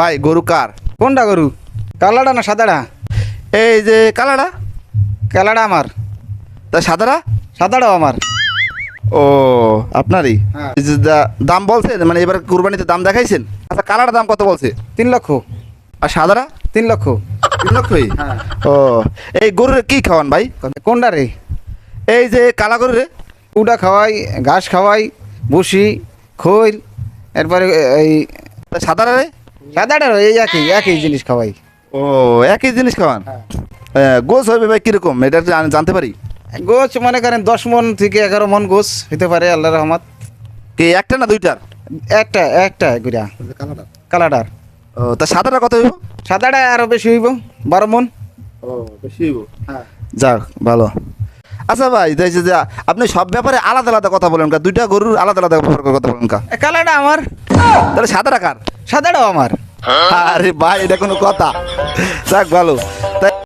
ভাই গরু কার? কোনটা গরু, কালাটা না সাদাটা? এই যে কালাটা। কালাটা আমার, তা সাদাটা? সাদাটাও আমার। ও আপনারই। হ্যাঁ। এই যে দাম বলছে, মানে এবার কুরবানিতে দাম দেখাইছেন? আচ্ছা কালাটার দাম কত বলছে? 3 লক্ষ। আর সাদাটা? 3 লক্ষ। 3 লক্ষই? হ্যাঁ। ও এই গরুরে কি খাওয়ান ভাই? কোনটা রে? এই যে কালা গরুরে? উডা খাওয়াই, ঘাস খাওয়াই, ভুসি, খৈল, এরপরে এই তা সাদাটা রে? সাদাটা এই একই একই জিনিস খাওয়াই। ও একই জিনিস খাওয়ান। হ্যাঁ। গোছ হবে ভাই কিরকম, এটা একটু জানতে পারি? গোছ মনে করেন 10 মন থেকে 11 মন গোছ হইতে পারে, আল্লাহর রহমত। কি একটা না দুইটার? একটা একটা গুড়া কালাটার। ও তা সাদাটা কত হইব? সাদাটা আরো বেশি হইব, 12 মন। ও বেশি হইব। হ্যাঁ। যাক ভালো। আচ্ছা ভাই দেখছি যে আপনি সব ব্যাপারে আলাদা আলাদা কথা বলেন কা, দুইটা গরুর আলাদা আলাদা ব্যাপারে কথা বলেন কা। কালাটা আমার, তাহলে সাদাটা কার? সাদাটাও আমার। আরে ভাই এটা কোনো কথা? যাক ভালো।